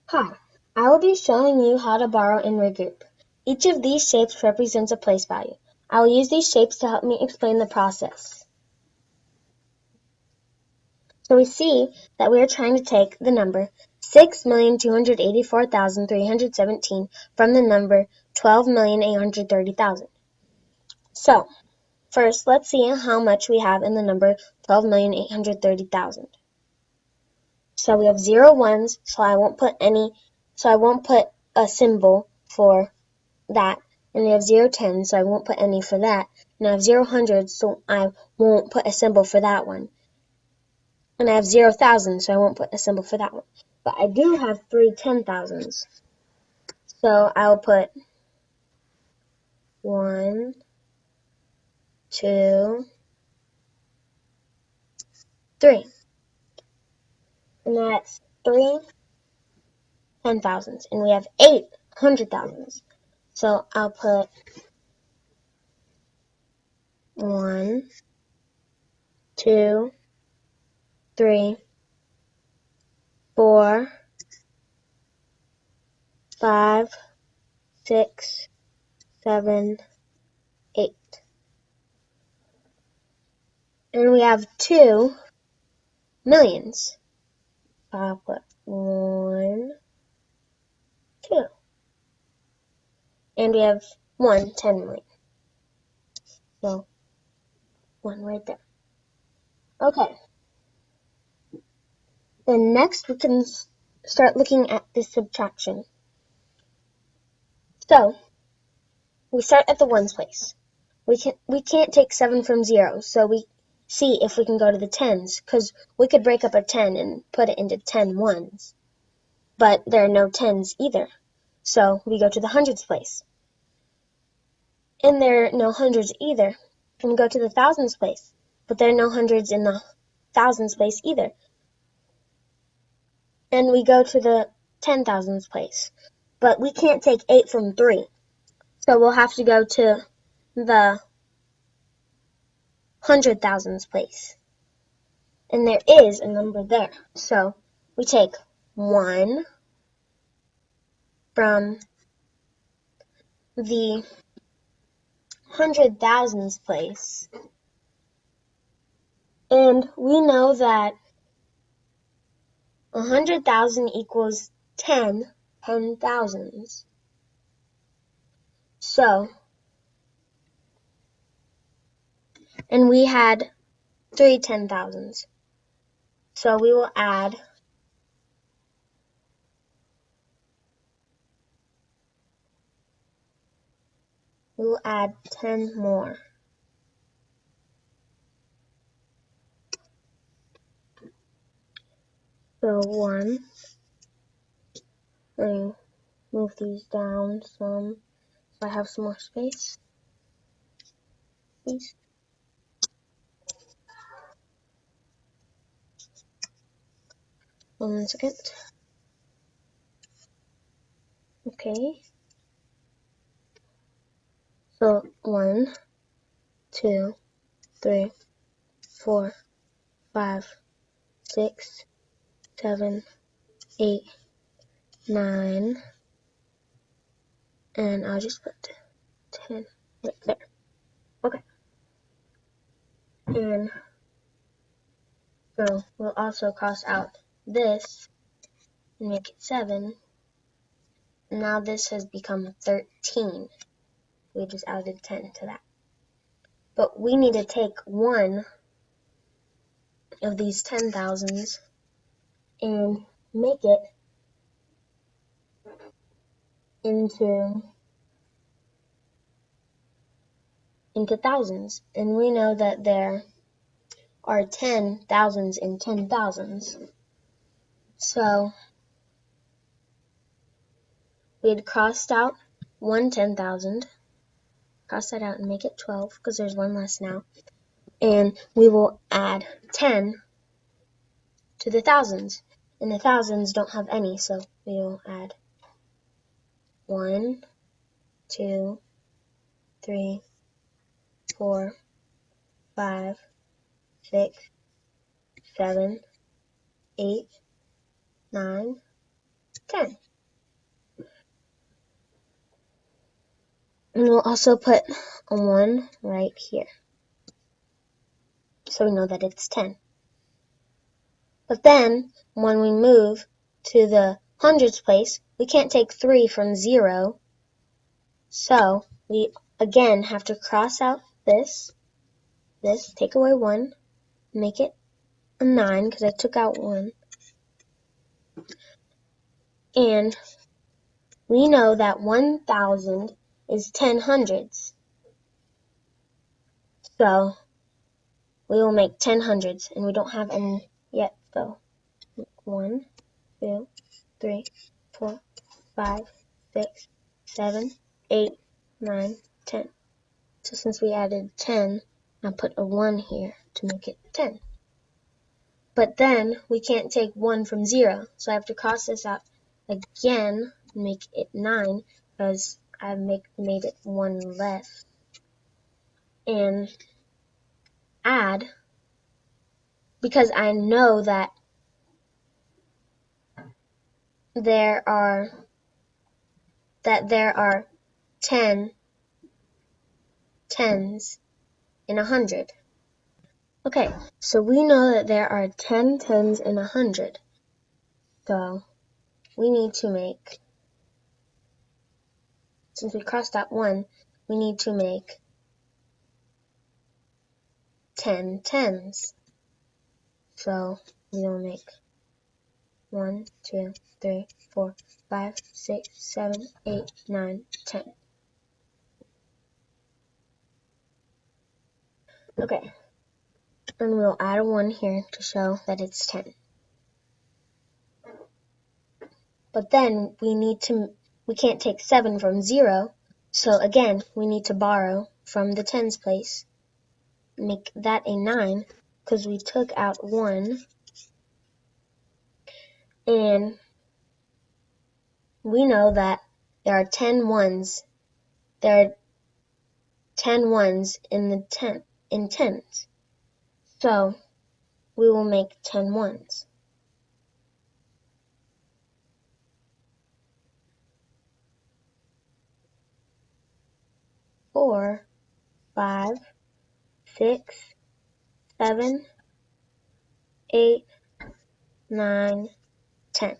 Hi, I will be showing you how to borrow and regroup. Each of these shapes represents a place value. I will use these shapes to help me explain the process. So we see that we are trying to take the number 6,284,317 from the number 12,830,000. So first, let's see how much we have in the number 12,830,000. So we have 0 ones, so I won't put a symbol for that. And we have 0 tens, so I won't put any for that. And I have 0 hundreds, so I won't put a symbol for that one. And I have 0 thousands, so I won't put a symbol for that one. But I do have 3 10,000s. So I'll put 1, 2, 3. And that's 3 10,000s. And we have 8 100,000s. So I'll put 1, 2, 3, 4, 5, 6, 7, 8. And we have 2 millions. I'll put 1, 2. And we have 10 million. So 1 right there. Okay. Then next we can start looking at the subtraction. So we start at the ones place. We can't take 7 from 0, so we see if we can go to the tens, because we could break up a 10 and put it into 10 ones. But there are no tens either. So we go to the hundreds place. And there are no hundreds either. And we go to the thousands place. But there are no hundreds in the thousands place either. And we go to the 10,000s place. But we can't take 8 from 3. So we'll have to go to the 100,000s place. And there is a number there. So we take 1 from the 100,000s place. And we know that 100,000 equals 10 10,000s. So, and we had 3 10,000s. So we will add 10 more. So 1, let me move these down some so I have some more space. Please. One second. Okay. So 1, 2, 3, 4, 5, 6, 7, 8, 9, and I'll just put 10 right there. Okay. And so we'll also cross out this and make it 7. And now this has become 13. We just added 10 to that. But we need to take one of these 10,000s and make it into thousands. And we know that there are 10,000s and 10,000s. So we had crossed out one 10,000. Cross that out and make it 12 because there's one less now. And we will add 10 to the thousands. And the thousands don't have any, so we will add 1, 2, 3, 4, 5, 6, 7, 8, 9, 10. And we'll also put a 1 right here, so we know that it's 10. But then, when we move to the hundreds place, we can't take 3 from 0, so we again have to cross out this, take away 1, make it a 9 because I took out 1. And we know that 1,000 is 10 hundreds. So we will make 10 hundreds, and we don't have any yet, so 1, 2, 3, 4, 5, 6, 7, 8, 9, 10. So since we added 10, I'll put a 1 here to make it 10. But then we can't take 1 from 0, so I have to cross this out again and make it 9 because I made it 1 less. And add, because I know that there are 10 tens in 100. Okay, so we know that there are 10 tens in 100. So we need to make, since we crossed out 1, we need to make 10 tens. So we will make 1, 2, 3, 4, 5, 6, 7, 8, 9, 10. Okay, and we'll add a 1 here to show that it's 10. But then we can't take 7 from 0, so again, we need to borrow from the tens place. Make that a 9, because we took out 1, and we know that there are 10 ones. There are 10 ones in tens. So we will make 10 ones. 4, 5, 6, 7, 8, 9, 10.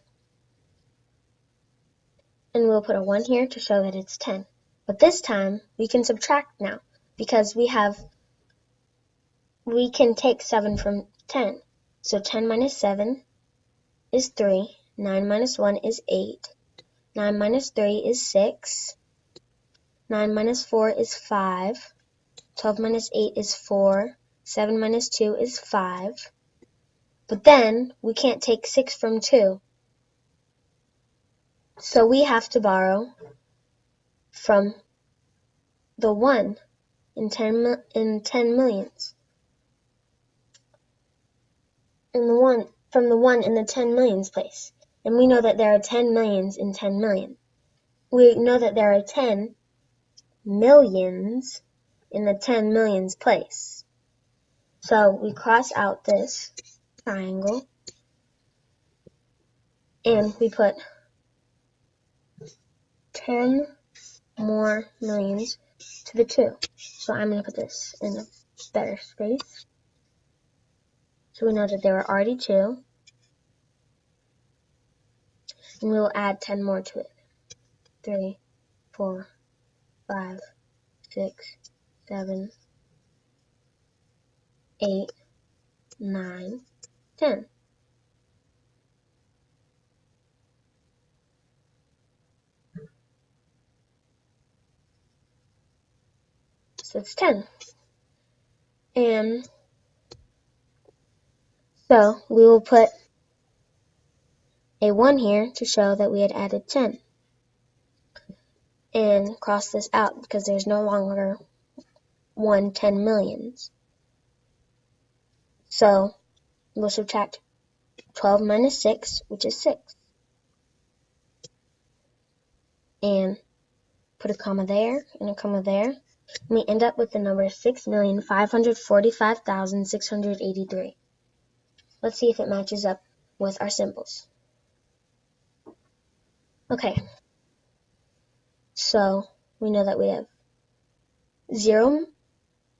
And we'll put a 1 here to show that it's 10. But this time, we can subtract now, because we can take 7 from 10. So 10 minus 7 is 3, 9 minus 1 is 8, 9 minus 3 is 6, 9 minus 4 is 5, 12 minus 8 is 4, 7 minus 2 is 5. But then, we can't take 6 from 2. So we have to borrow from the 1 in 10 millions. From the 1 in the 10 millions place. And we know that there are 10 millions in 10 million. We know that there are 10 millions in the 10 millions place. So we cross out this triangle and we put 10 more millions to the 2. So I'm going to put this in a better space. So we know that there are already 2. And we will add 10 more to it. 3, 4, 5, 6, 7, 8, 9, 10. So it's 10. And so we will put a 1 here to show that we had added 10. And cross this out because there's no longer 10 millions. So we'll subtract 12 minus 6, which is 6. And put a comma there and a comma there. And we end up with the number 6,545,683. Let's see if it matches up with our symbols. Okay, so we know that we have 0,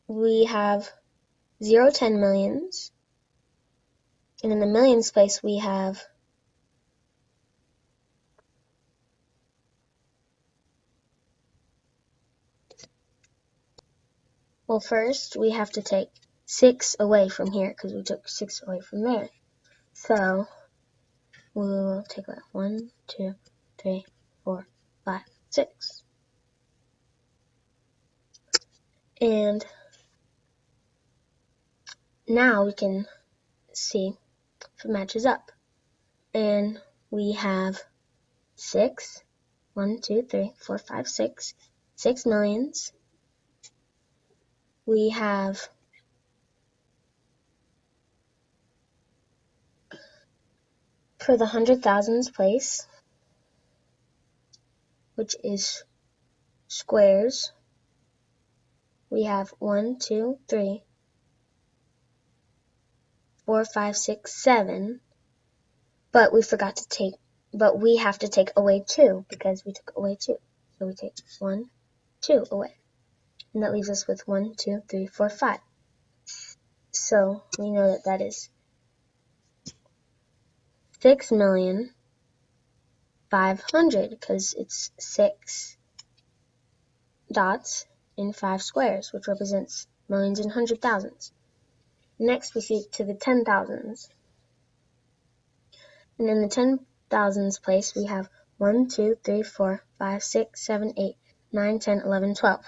we have 0 10 millions, and in the millions place we have well, first we have to take 6 away from here because we took 6 away from there. So we'll take that 1, 2, 3, 4, 5, 6. And now we can see if it matches up. And we have 6, 1, 2, 3, 4, 5, 6, 6 millions. We have for the 100,000s place, which is squares, we have 1, 2, 3, 4, 5, 6, 7, but we forgot to take, but we have to take away 2 because we took away 2. So we take 1, 2 away. And that leaves us with 1, 2, 3, 4, 5. So we know that that is 6,500,000 because it's 6 dots in 5 squares, which represents millions and 100,000s. Next we see to the 10,000s. And in the 10,000s place we have 1, 2, 3, 4, 5, 6, 7, 8, 9, 10, 11, 12.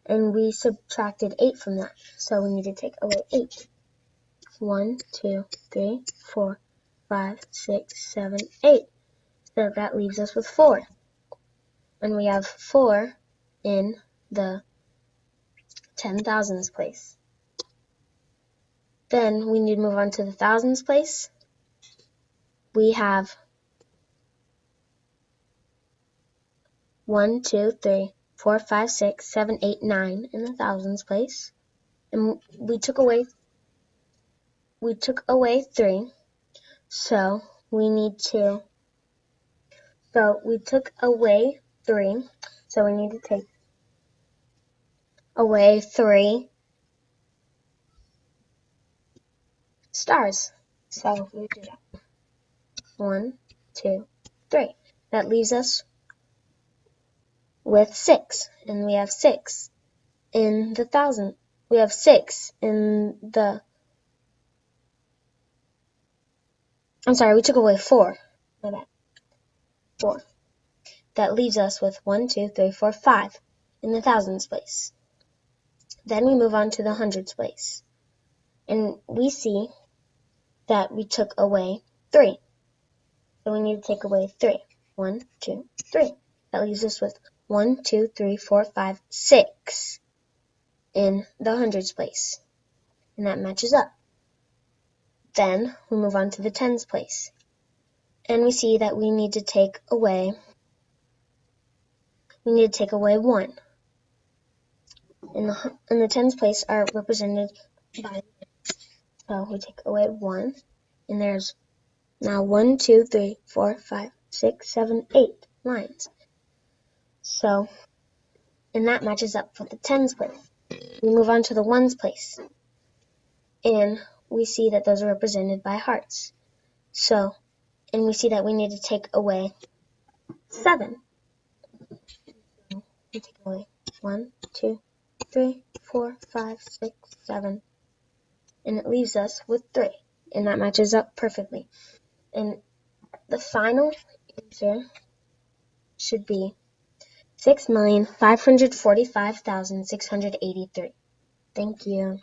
And we subtracted 8 from that, so we need to take away 8. 1, 2, 3, 4, 5, 6, 7, 8. So that leaves us with 4. And we have 4 in the 10,000s place. Then we need to move on to the thousands place. We have 1, 2, 3, 4, 5, 6, 7, 8, 9 in the thousands place. And we took away 3. So we need to take away 3 stars. So we do that. 1, 2, 3. That leaves us with 6, and we have 6 in the 1,000. We have 6 in the. I'm sorry, we took away 4. My bad. 4. That leaves us with 1, 2, 3, 4, 5 in the thousands place. Then we move on to the hundreds place, and we see that we took away 3. So we need to take away 3. 1, 2, 3. That leaves us with 1, 2, 3, 4, 5, 6 in the hundreds place. And that matches up. Then we move on to the tens place. And we see that we need to take away 1. And the tens place are represented by, so we take away 1. And there's now 1, 2, 3, 4, 5, 6, 7, 8 lines. So, and that matches up with the tens place. We move on to the ones place. And we see that those are represented by hearts. So, and we see that we need to take away 7. So we take away 1, 2, 3, 4, 5, 6, 7. And it leaves us with 3. And that matches up perfectly. And the final answer should be 6,545,683. Thank you.